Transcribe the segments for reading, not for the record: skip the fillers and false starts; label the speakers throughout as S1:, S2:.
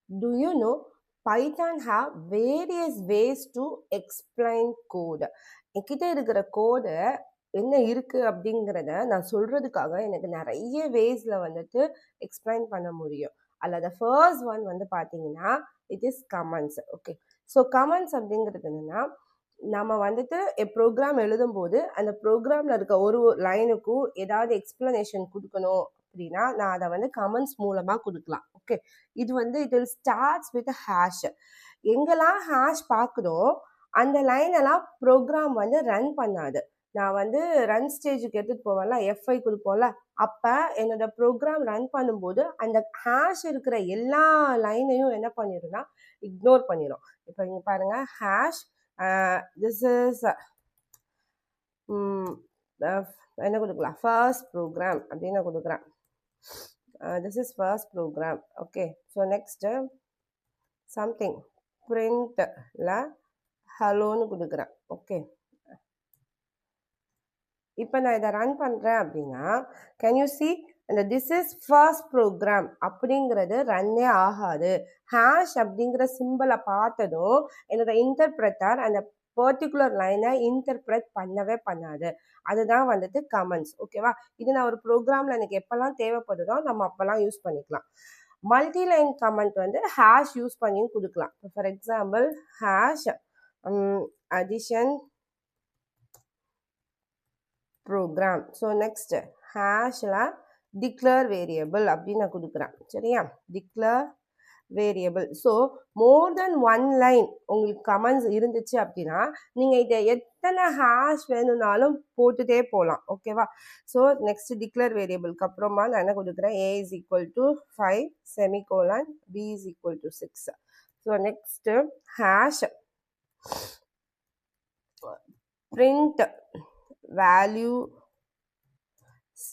S1: Do you know Python have various ways to explain code? என்கிட்ட இருக்கிற கோடு என்ன இருக்கு அப்படிங்கிறத நான் சொல்றதுக்காக எனக்கு நிறைய வேஸ்ல வந்துட்டு எக்ஸ்பிளைன் பண்ண முடியும். அல்லது ஃபர்ஸ்ட் ஒன் வந்து பார்த்தீங்கன்னா it is comments. Okay, so comments அப்படிங்கிறது என்னன்னா நம்ம வந்துட்டு ப்ரோக்ராம் எழுதும்போது அந்த ப்ரோக்ராமில் இருக்க ஒரு லைனுக்கும் ஏதாவது எக்ஸ்பிளனேஷன் கொடுக்கணும் அப்படின்னா நான் அதை வந்து கமெண்ட்ஸ் மூலமாக கொடுக்கலாம். ஓகே, இது வந்து it will starts with hash. எங்கெல்லாம் ஹேஷ் பார்க்குதோ அந்த லைன் எல்லாம் ப்ரோக்ராம் வந்து ரன் பண்ணாது. நான் வந்து ரன் ஸ்டேஜுக்கு எடுத்துகிட்டு போவேன்ல, எஃப்ஐ கொடுப்போம்ல, அப்போ என்னோட ப்ரோக்ராம் ரன் பண்ணும்போது அந்த ஹேஷ் இருக்கிற எல்லா லைனையும் என்ன பண்ணிடும்னா இக்னோர் பண்ணிடும். இப்போ இங்கே பாருங்கள், ஹேஷ் this is என்ன கொடுக்கலாம், ஃபர்ஸ்ட் ப்ரோக்ராம் அப்படின்னு கொடுக்குறேன். this is first program. Okay, so next something print la hello னு கொடுக்குறேன். ஓகே, இப்போ நான் இதை ரன் பண்ணுறேன் அப்படின்னா கேன் யூ சி அந்த திஸ் இஸ் ஃபர்ஸ்ட் ப்ரோக்ராம் அப்படிங்கிறது ரன்னே ஆகாது. ஹேஷ் அப்படிங்கிற சிம்பிளை பார்த்ததும் என்னோட இன்டர்பிரட்டர் அந்த பர்டிகுலர் லைனை இன்டர்பிரட் பண்ணவே பண்ணாது. அதுதான் வந்துட்டு கமெண்ட்ஸ். ஓகேவா, இது நான் ஒரு ப்ரோக்ராமில் எனக்கு எப்போல்லாம் தேவைப்படுதோ நம்ம அப்போல்லாம் யூஸ் பண்ணிக்கலாம். மல்டி லைன் கமெண்ட் வந்து ஹேஷ் யூஸ் பண்ணியும் கொடுக்கலாம். For example hash addition program. So next ஹேஷ்ல டிக்ளேர் வேரியபிள் அப்படின்னு நான் கொடுக்குறேன். சரியா, declare variable. So more then one line உங்களுக்கு கமெண்ட்ஸ் இருந்துச்சு அப்படின்னா நீங்கள் இதை எத்தனை ஹேஷ் வேணும்னாலும் போட்டுட்டே போகலாம். ஓகேவா, ஸோ நெக்ஸ்ட் டிக்ளேர் வேரியபிளுக்கு அப்புறமா நான் என்ன கொடுக்குறேன், a is equal to 5 semicolon b is equal to 6. So next hash print value c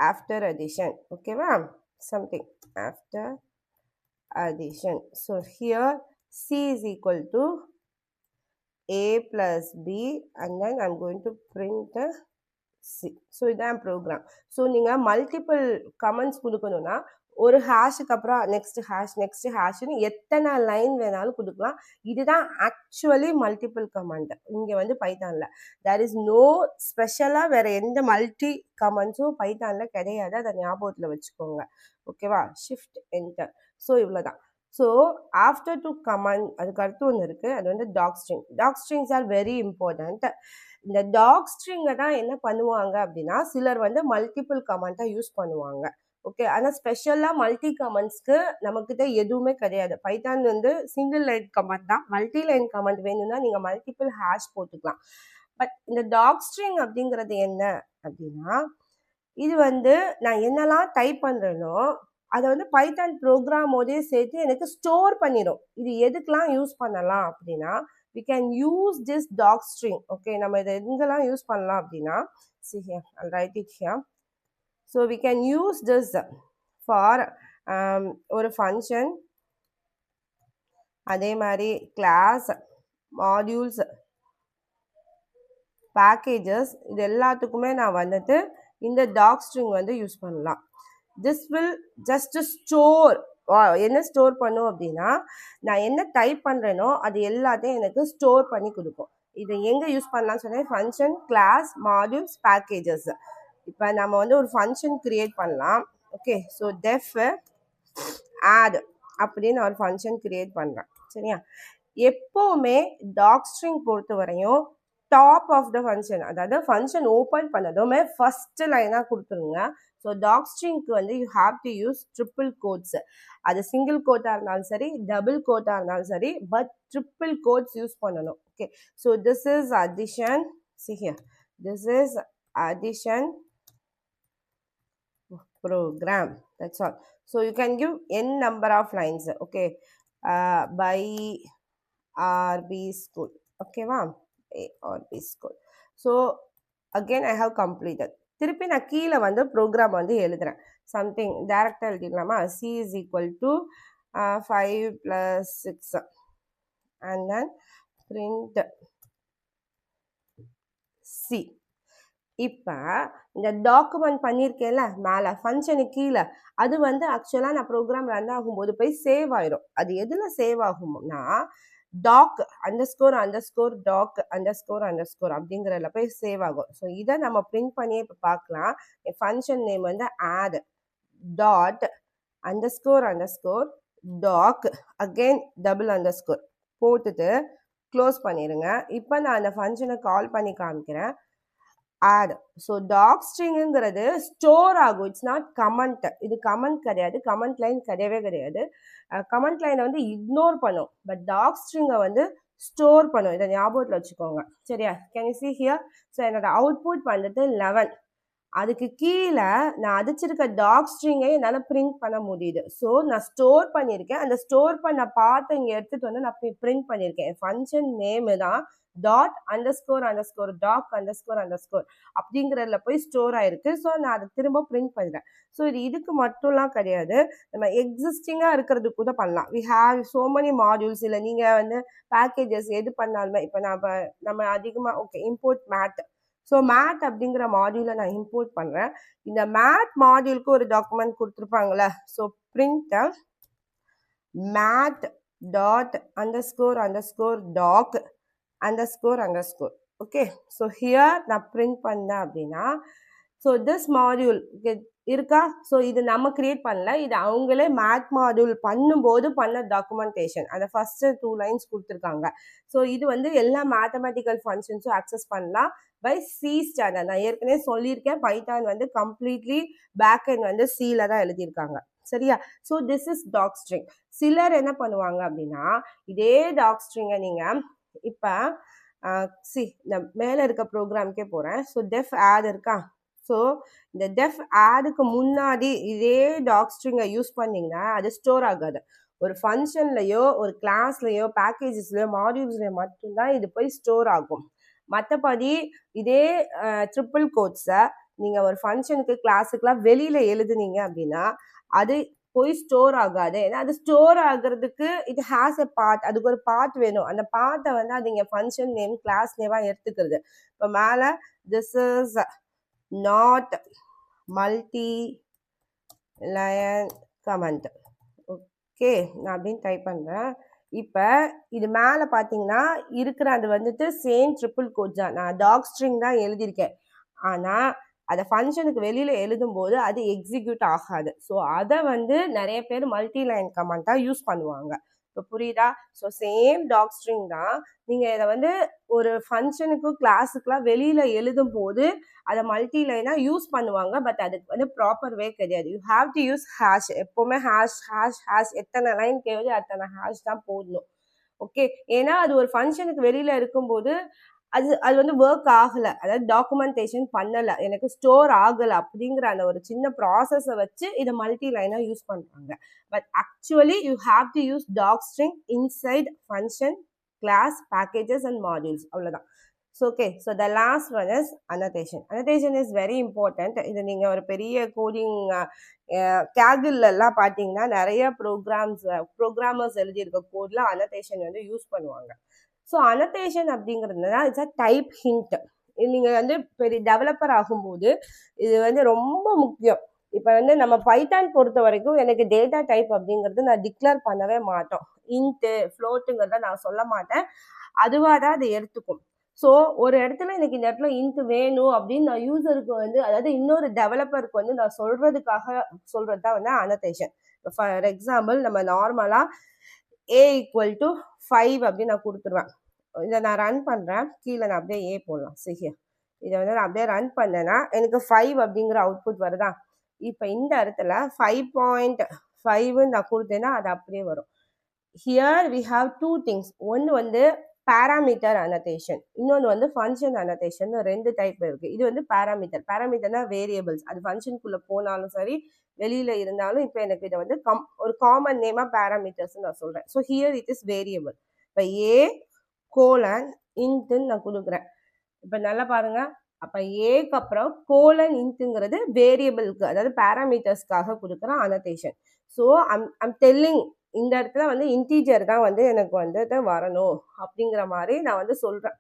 S1: after addition. Okay va, something after addition. So here c is equal to a plus b and then I'm going to print c. So இதான் program. So நீங்க multiple comments கொடுக்கணும்னா ஒரு ஹேஷுக்கு அப்புறம் next ஹேஷ்னு எத்தனை line வேணாலும் கொடுக்கலாம். இதுதான் actually multiple comment. இங்கே வந்து பைத்தானில் தேர் இஸ் நோ ஸ்பெஷலாக வேறு எந்த மல்டி கமெண்ட்ஸும் பைத்தானில் கிடையாது. அதை ஞாபகத்தில் வச்சுக்கோங்க. ஓகேவா, ஷிஃப்ட் என்டர். ஸோ இவ்வளோதான். ஸோ ஆஃப்டர் டு கமெண்ட் அதுக்கு அடுத்து ஒன்று இருக்குது, அது வந்து doc string. Doc strings are very important. இந்த டாக் ஸ்ட்ரிங்கை தான் என்ன பண்ணுவாங்க அப்படின்னா சிலர் வந்து மல்டிபிள் கமெண்ட்டாக யூஸ் பண்ணுவாங்க. ஓகே, ஆனால் ஸ்பெஷலாக மல்டி கமெண்ட்ஸ்க்கு நம்மக்கிட்ட எதுவுமே கிடையாது. பைத்தான் வந்து சிங்கிள் லைன் கமெண்ட் தான். மல்டி லைன் கமெண்ட் வேணும்னா நீங்கள் மல்டிபிள் ஹேஷ் போட்டுக்கலாம். பட் இந்த டாக் ஸ்ட்ரிங் அப்படிங்கிறது என்ன அப்படின்னா இது வந்து நான் என்னெல்லாம் டைப் பண்ணுறேனோ அதை வந்து பைத்தான் ப்ரோக்ராமோடே சேர்த்து எனக்கு ஸ்டோர் பண்ணிடும். இது எதுக்கெலாம் யூஸ் பண்ணலாம் அப்படின்னா we can use this doc string. Okay, நம்ம இதை எங்கெல்லாம் யூஸ் பண்ணலாம் அப்படின்னா see here, I'll write it here. So we can use this for ஒரு ஃபங்க்ஷன், அதே மாதிரி கிளாஸ், மாடியூல்ஸ், பேக்கேஜஸ், இது எல்லாத்துக்குமே நான் வந்துட்டு இந்த டாக் ஸ்ட்ரிங் வந்து யூஸ் பண்ணலாம். திஸ் வில் ஜஸ்ட் ஸ்டோர், என்ன ஸ்டோர் பண்ணும் அப்படின்னா நான் என்ன டைப் பண்ணுறேனோ அது எல்லாத்தையும் எனக்கு ஸ்டோர் பண்ணி கொடுக்கும். இதை எங்கே யூஸ் பண்ணலாம்னு சொன்னேன், ஃபங்க்ஷன், கிளாஸ், மாடியூல்ஸ், பேக்கேஜஸ். இப்போ நம்ம வந்து ஒரு ஃபங்க்ஷன் கிரியேட் பண்ணலாம். ஓகே, ஸோ டெஃப் ஆட் அப்படின்னு ஒரு ஃபங்க்ஷன் கிரியேட் பண்ணுறேன். சரியா, எப்போவுமே டாக் ஸ்ட்ரிங் பொறுத்த வரையும் டாப் ஆஃப் த ஃபங்க்ஷன், அதாவது ஃபங்க்ஷன் ஓப்பன் பண்ணதுமே ஃபர்ஸ்ட் லைனாக கொடுத்துருங்க. ஸோ டாக் ஸ்ட்ரிங்க்கு வந்து you have to use triple quotes. அது சிங்கிள் கோட்டாக இருந்தாலும் சரி, டபுள் கோட்டாக இருந்தாலும் சரி, பட் ட்ரிபிள் கோட்ஸ் யூஸ் பண்ணணும். Okay, so this is addition. see here, this is addition program. That's all. So you can give n number of lines. Okay, by RB school. Okay va, RB school. So again I have completed. திருப்பி நான் கீழே வந்து program வந்து எழுதுறேன். Something டேரக்டாக எழுதிக்கலாமா, c is equal to 5 plus 6 and then print c. இப்போ இந்த document பண்ணியிருக்கேன்ல மேலே ஃபங்க்ஷனுக்கு கீழே அது வந்து ஆக்சுவலாக நான் ப்ரோக்ராம் ரன் ஆகும்போது போய் சேவ் ஆயிரும். அது எதில் சேவ் ஆகும்னா டாக் __டாக்___ அப்படிங்கிறதுல போய் சேவ் ஆகும். ஸோ இதை நம்ம பிரிண்ட் பண்ணியே இப்போ பார்க்கலாம். என் ஃபங்க்ஷன் நேம் வந்து ஆட் டாட் ___ டாக் அகெயின் __ போட்டுட்டு க்ளோஸ் பண்ணிடுங்க. இப்போ நான் அந்த ஃபங்க்ஷனை கால் பண்ணி காமிக்கிறேன். add. ஸோ டாக் ஸ்ட்ரிங்கிறது ஸ்டோர் ஆகும். It's not comment. இது கமெண்ட் கிடையாது, கமெண்ட் லைன் கிடையவே கிடையாது. கமெண்ட் லைனை வந்து இக்னோர் பண்ணும், பட் டாக் ஸ்ட்ரிங்கை வந்து ஸ்டோர் பண்ணும். இதை ஞாபகத்தில் வச்சுக்கோங்க. சரியா? Can you see here? So என்னோட அவுட்புட் வந்துட்டு 11. அதுக்கு கீழே நான் அடிச்சிருக்க டாக் ஸ்ட்ரிங்கை என்னால் பிரிண்ட் பண்ண முடியுது. ஸோ நான் ஸ்டோர் பண்ணியிருக்கேன். அந்த ஸ்டோர் பண்ண பார்த்து இங்கே எடுத்துகிட்டு வந்து நான் பிரிண்ட் பண்ணியிருக்கேன். என் ஃபங்க்ஷன் நேமு தான் டாட் ___ டாக் ___ அப்படிங்கிறதுல போய் ஸ்டோர் ஆயிருக்கு. ஸோ நான் அதை திரும்ப பிரிண்ட் பண்ணுறேன். ஸோ இது இதுக்கு மட்டும்லாம் கிடையாது, நம்ம எக்ஸிஸ்டிங்காக இருக்கிறது கூட பண்ணலாம். We have so many modules. இல்லை நீங்கள் வந்து பேக்கேஜஸ் எது பண்ணாலுமே இப்போ நம்ம அதிகமாக okay import math. So math அப்படிங்கிற மாடியூலை நான் இம்போர்ட் பண்ணுறேன். இந்த மேட் மாடியூலுக்கு ஒரு டாக்குமெண்ட் கொடுத்துருப்பாங்களே. So print math dot ___ doc ___ okay. So here நான் பிரிண்ட் பண்ணேன் அப்படின்னா ஸோ திஸ் மாடியூல் இருக்கா. ஸோ இது நம்ம கிரியேட் பண்ணல, இது அவங்களே மேட் மாடியூல் பண்ணும்போது பண்ண டாக்குமெண்டேஷன். அந்த ஃபர்ஸ்ட் 2 லைன்ஸ் கொடுத்துருக்காங்க. ஸோ இது வந்து எல்லா மேத்தமெட்டிக்கல் ஃபங்க்ஷன்ஸும் அக்சஸ் பண்ணலாம் பை சி ஸ்டாண்டர்ட். நான் ஏற்கனவே சொல்லியிருக்கேன், பைத்தான் வந்து கம்ப்ளீட்லி பேக் எண்ட் வந்து சியில் தான் எழுதியிருக்காங்க. சரியா? So this is doc string. சிலர் என்ன பண்ணுவாங்க அப்படின்னா இதே டாக் ஸ்ட்ரிங்கை நீங்கள் இப்போ இந்த மேலே இருக்க ப்ரோக்ராம்க்கே போகிறேன். ஸோ டெஃப் ஆட் இருக்கா. ஸோ இந்த டெஃப் ஆடுக்கு முன்னாடி இதே டாக் ஸ்ட்ரிங்கை யூஸ் பண்ணிங்கன்னா அது ஸ்டோர் ஆகாது. ஒரு ஃபங்க்ஷன்லையோ ஒரு கிளாஸ்லையோ பேக்கேஜஸ்லையோ மாடியூல்ஸ்லையோ மட்டும்தான் இது போய் ஸ்டோர் ஆகும். மற்றபடி இதே ட்ரிபிள் கோட்ஸை நீங்கள் ஒரு ஃபங்க்ஷனுக்கு கிளாஸுக்கெலாம் வெளியில் எழுதுனீங்க அப்படின்னா அது போய் ஸ்டோர் ஆகாது. ஏன்னா அது ஸ்டோர் ஆகுறதுக்கு இட் ஹேஸ் எ பார்ட். அதுக்கு ஒரு பார்ட் வேணும். அந்த பார்ட்டை வந்து அது இங்கே ஃபங்க்ஷன் நேம் கிளாஸ் நேமாக எடுத்துக்கிறது. இப்போ மேலே this is not multi line comment. Okay, நான் அப்படின்னு டைப் பண்ணுறேன். இப்போ இது மேலே பார்த்தீங்கன்னா இருக்கிற அது வந்துட்டு சேம் ட்ரிபிள் கோட் தான். நான் டாக் ஸ்ட்ரிங் தான் எழுதியிருக்கேன், ஆனால் அதை ஃபங்க்ஷனுக்கு வெளியில் எழுதும்போது அது எக்ஸிக்யூட் ஆகாது. ஸோ அதை வந்து நிறைய பேர் மல்டி லைன் கமெண்ட்டாக யூஸ் பண்ணுவாங்க. இப்போ புரியுதா? ஸோ சேம் டாக் ஸ்ட்ரிங் தான். நீங்கள் இதை வந்து ஒரு ஃபங்க்ஷனுக்கு கிளாஸுக்குலாம் வெளியில் எழுதும் போது அதை மல்டி லைனாக யூஸ் பண்ணுவாங்க. பட் அதுக்கு வந்து ப்ராப்பர் வே கிடையாது. You have to use hash. எப்போவுமே ஹேஷ் எத்தனை லைன் தேவையோ அத்தனை ஹேஷ் தான் போடணும். ஓகே, ஏன்னா அது ஒரு ஃபங்க்ஷனுக்கு வெளியில் இருக்கும்போது அது வந்து ஒர்க் ஆகலை, அதாவது டாக்குமெண்டேஷன் பண்ணலை, எனக்கு ஸ்டோர் ஆகலை அப்படிங்கிற அந்த ஒரு சின்ன ப்ராசஸை வச்சு இதை மல்டி லைனாக யூஸ் பண்ணுறாங்க. But actually you have to use doc string inside function class packages and modules. அவ்வளோதான். So okay, so the last one is annotation. Annotation is very important. இது நீங்கள் ஒரு பெரிய கோடிங் கேகில்லாம் பார்த்தீங்கன்னா நிறைய ப்ரோக்ராமர்ஸ் எழுதியிருக்க கோடில் annotation வந்து யூஸ் பண்ணுவாங்க. ஸோ annotation அப்படிங்கிறதுனா இட்ஸ் அ டைப் ஹிண்ட். நீங்கள் வந்து பெரிய டெவலப்பர் ஆகும்போது இது வந்து ரொம்ப முக்கியம். இப்போ வந்து நம்ம பைத்தான் பொறுத்த வரைக்கும் எனக்கு டேட்டா டைப் அப்படிங்கிறது நான் டிக்ளேர் பண்ணவே மாட்டோம். இன்ட்டு ஃப்ளோட்டுங்கிறத நான் சொல்ல மாட்டேன், அதுவாக தான் அதை எடுத்துக்கும். ஸோ ஒரு இடத்துல எனக்கு இந்த இடத்துல இன்ட்டு வேணும் அப்படின்னு நான் யூசருக்கு வந்து, அதாவது இன்னொரு டெவலப்பருக்கு வந்து நான் சொல்கிறதுக்காக சொல்கிறது தான் வந்து annotation. ஃபார் எக்ஸாம்பிள் நம்ம நார்மலாக a = 5 அப்படின்னு நான் கொடுத்துருவேன். இதை நான் ரன் பண்ணுறேன். கீழே நான் அப்படியே ஏ போடலாம். சரி, இதை வந்து நான் அப்படியே ரன் பண்ணேன்னா எனக்கு 5 அப்படிங்கிற அவுட்புட் வருதா. இப்போ இந்த இடத்துல 5.5 நான் கொடுத்தேன்னா அது அப்படியே வரும். Here we have 2 things. ஒன்று வந்து பேராமீட்டர் annotation, இன்னொன்று வந்து ஃபங்க்ஷன் annotation. 2 டைப் இருக்குது. இது வந்து பேராமீட்டர்னா வேரியபிள்ஸ். அது ஃபங்க்ஷனுக்குள்ளே போனாலும் சரி வெளியில் இருந்தாலும் இப்போ எனக்கு இதை வந்து ஒரு காமன் நேமாக பேராமீட்டர்ஸ் நான் சொல்கிறேன். So here it is variable. இப்போ a:\int நான் கொடுக்குறேன். இப்போ நல்லா பாருங்க, அப்போ ஏக்கு அப்புறம் :int வேரியபிளுக்கு, அதாவது பேராமீட்டர்ஸ்க்காக கொடுக்குற annotation. ஸோ ஐம் டெல்லிங் இந்த இடத்துல வந்து இன்டீஜர் தான் வந்து எனக்கு வந்துட்டு வரணும் அப்படிங்கிற மாதிரி நான் வந்து சொல்கிறேன்.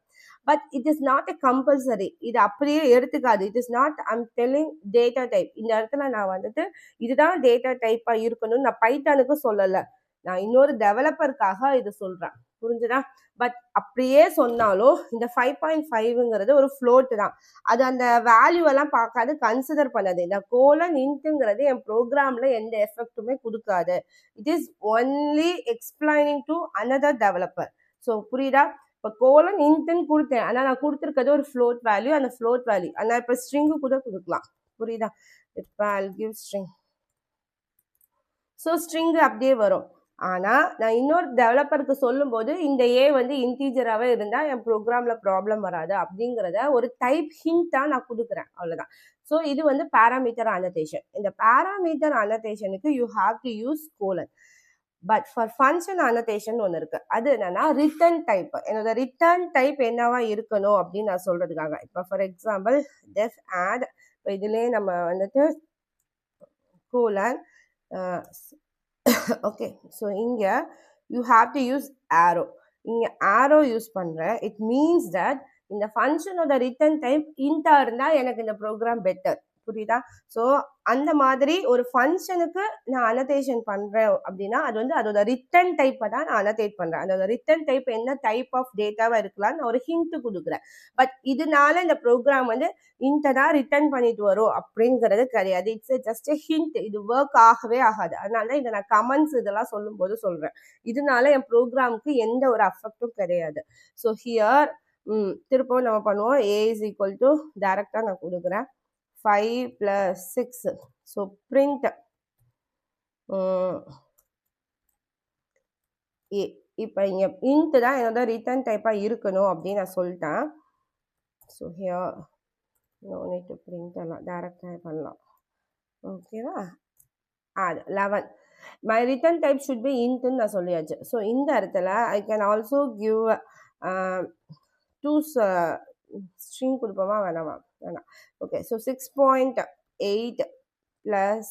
S1: But it is not a compulsory. இது அப்படியே எடுத்துக்காது. It is not I'm telling data type. இந்த இடத்துல நான் வந்துட்டு இதுதான் டேட்டா டைப்பாக இருக்கணும்னு நான் பைத்தானுக்கு சொல்லலை. நான் இன்னொரு டெவலப்பருக்காக இது சொல்கிறேன். புரிஞ்சுதா? பட் அப்படியே சொன்னாலும் இந்த 5.5ங்கிறது ஒரு ஃப்ளோட் தான். அது அந்த வேல்யூவெல்லாம் பார்க்காது, கன்சிடர் பண்ணாது. இந்த கோலன் இன்ட்டுங்கிறது என் ப்ரோக்ராமில் எந்த எஃபெக்ட்டுமே கொடுக்காது. It is only explaining to another developer. So புரியுதா? இப்போ கோலன் இன்ட்டுன்னு கொடுத்தேன், ஆனால் நான் கொடுத்துருக்கிறது ஒரு ஃப்ளோட் வேல்யூ. அந்த ஃப்ளோட் வேல்யூ ஆனால் இப்போ ஸ்ட்ரிங்கு கூட கொடுக்கலாம். புரியுதா? இப்போ I'll give string. So string அப்படியே வரும். ஆனால் நான் இன்னொரு டெவலப்பருக்கு சொல்லும்போது இந்த ஏ வந்து இன்டீஜராகவே இருந்தால் என் ப்ரோக்ராமில் ப்ராப்ளம் வராது அப்படிங்கிறத ஒரு டைப் ஹிண்ட்டாக நான் கொடுக்குறேன். அவ்வளோதான். ஸோ இது வந்து பேராமீட்டர் அனோடேஷன். இந்த பேராமீட்டர் அனோடேஷனுக்கு you have to use colon. But for function annotation ஒன்று இருக்கு. அது என்னன்னா ரிட்டர்ன் டைப். என்னோட ரிட்டர்ன் டைப் என்னவா இருக்கணும் அப்படின்னு நான் சொல்றதுக்காக இப்போ ஃபார் எக்ஸாம்பிள் டெஃப் ஆட். இப்போ இதுலேயே நம்ம வந்துட்டு கோலன். ஓகே, ஸோ இங்கே யூ ஹாவ் டு யூஸ் ஆரோ. இங்கே ஆரோ யூஸ் பண்ணுறேன். இட் மீன்ஸ் தட் இந்த ஃபங்க்ஷனோட ரிட்டர்ன் டைப் இன்ட்டாக இருந்தால் எனக்கு இந்த ப்ரோக்ராம் பெட்டர். புரியுதா? ஸோ அந்த மாதிரி ஒரு ஃபங்க்ஷனுக்கு நான் அனோடேஷன் பண்ணுறேன் அப்படின்னா அது வந்து அதோட ரிட்டர்ன் டைப்பை தான் நான் அனோடேட் பண்ணுறேன். அதோட ரிட்டர்ன் டைப் என்ன டைப் ஆஃப் டேட்டாவாக இருக்கலாம்னு நான் ஒரு ஹிண்ட் கொடுக்குறேன். பட் இதனால இந்த ப்ரோக்ராம் வந்து இன்ட்டை தான் ரிட்டர்ன் பண்ணிட்டு வரும் அப்படிங்கிறது கிடையாது. It's just a hint. இது ஒர்க் ஆகவே ஆகாது. அதனால தான் இதை நான் கமெண்ட்ஸ் இதெல்லாம் சொல்லும்போது சொல்கிறேன். இதனால என் ப்ரோக்ராமுக்கு எந்த ஒரு அஃபெக்டும் கிடையாது. ஸோ ஹியர் திருப்பவும் நம்ம பண்ணுவோம். ஏ இஸ் ஈக்குவல் டு டைரெக்டாக நான் கொடுக்குறேன் 5 + 6. ஸோ பிரிண்ட் ஏ. இப்போ இங்கே இன்ட்டு தான் என்னோட ரிட்டர்ன் டைப்பாக இருக்கணும் அப்படின்னு நான் சொல்லிட்டேன். So here no need to print எல்லாம் டேரெக்டாக பண்ணலாம். ஓகேவா? அது 11. My return type should be இன்ட்டுன்னு நான் சொல்லியாச்சு. ஸோ இந்த இடத்துல I can also give 2 string கொடுப்போமா வேணாமா? வேணாம். Okay, so 6.8 +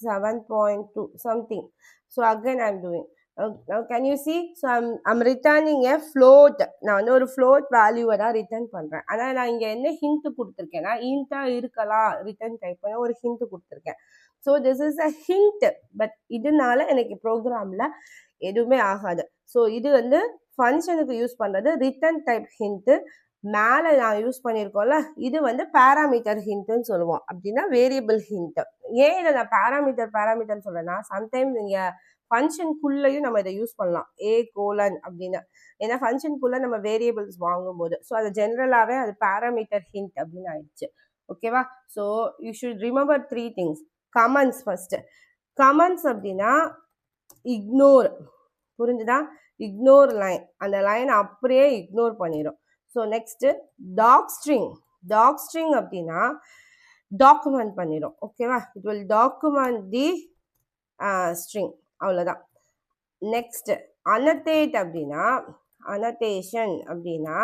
S1: 7.2 something. So again I'm doing. Now can you see? So I'm returning a float. நான் வந்து ஒரு float வேல்யூவை தான் ரிட்டர்ன் பண்ணுறேன். ஆனால் நான் இங்கே என்ன ஹிண்ட் கொடுத்துருக்கேன்னா இன்ட்டாக இருக்கலாம் ரிட்டர்ன் டைப் ஒரு ஹிண்ட் கொடுத்துருக்கேன். So this is a hint. But இதனால எனக்கு ப்ரோக்ராமில் எதுவுமே ஆகாது. ஸோ இது வந்து ஃபங்க்ஷனுக்கு யூஸ் பண்ணுறது ரிட்டர்ன் டைப் ஹிண்ட்டு. மேலே நான் யூஸ் பண்ணியிருக்கோம்ல இது வந்து பேராமீட்டர் ஹிண்ட்டுன்னு சொல்லுவோம். அப்படின்னா வேரியபிள் ஹிண்ட். ஏன் இதை நான் பேராமீட்டர் சொல்கிறேன்னா சம்டைம்ஸ் நீங்கள் ஃபங்க்ஷனுக்குள்ளேயும் நம்ம இதை யூஸ் பண்ணலாம். ஏ கோலன் அப்படின்னு. ஏன்னா ஃபங்க்ஷனுக்குள்ளே நம்ம வேரியபிள்ஸ் வாங்கும்போது ஸோ அது ஜென்ரலாகவே அது பேராமீட்டர் ஹிண்ட் அப்படின்னு ஆயிடுச்சு. ஓகேவா? So you should remember 3 things. Comments first. Comments அப்படின்னா இக்னோர். புரிஞ்சுதா? Ignore line. அந்த லைனை அப்படியே இக்னோர் பண்ணிடும். ஸோ நெக்ஸ்ட்டு டாக் ஸ்ட்ரிங் அப்படின்னா டாக்குமெண்ட் பண்ணிடும். ஓகேவா? It will document the string. அவ்வளோதான். நெக்ஸ்ட் அனோடேட் அப்படின்னா அனோடேஷன் அப்படின்னா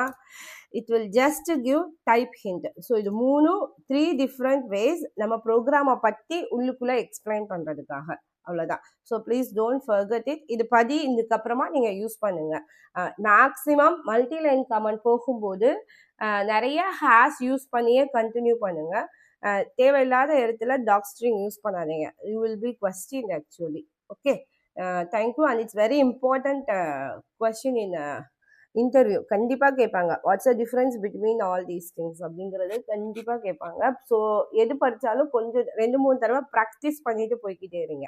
S1: it will just give type hint. So இது 3 டிஃப்ரெண்ட் வேஸ் நம்ம ப்ரோக்ராமை பற்றி உள்ளுக்குள்ளே எக்ஸ்பிளைன் பண்ணுறதுக்காக. அவ்வளோதான். So please don't forget it. இது படி இதுக்கப்புறமா நீங்கள் யூஸ் பண்ணுங்கள். மேக்ஸிமம் மல்டிலைன் கமெண்ட் போகும்போது நிறைய ஹேஷ் யூஸ் பண்ணியே கண்டினியூ பண்ணுங்கள். தேவையில்லாத இடத்துல டாக் ஸ்ட்ரிங் யூஸ் பண்ணாதீங்க. You will be question actually. Okay, thank you. And it's very important question in interview. கண்டிப்பாக கேட்பாங்க what's the difference between all these things அப்படிங்கிறது கண்டிப்பாக கேட்பாங்க. ஸோ எது படித்தாலும் கொஞ்சம் 2-3 தடவை ப்ராக்டிஸ் பண்ணிட்டு போய்கிட்டே இருங்க.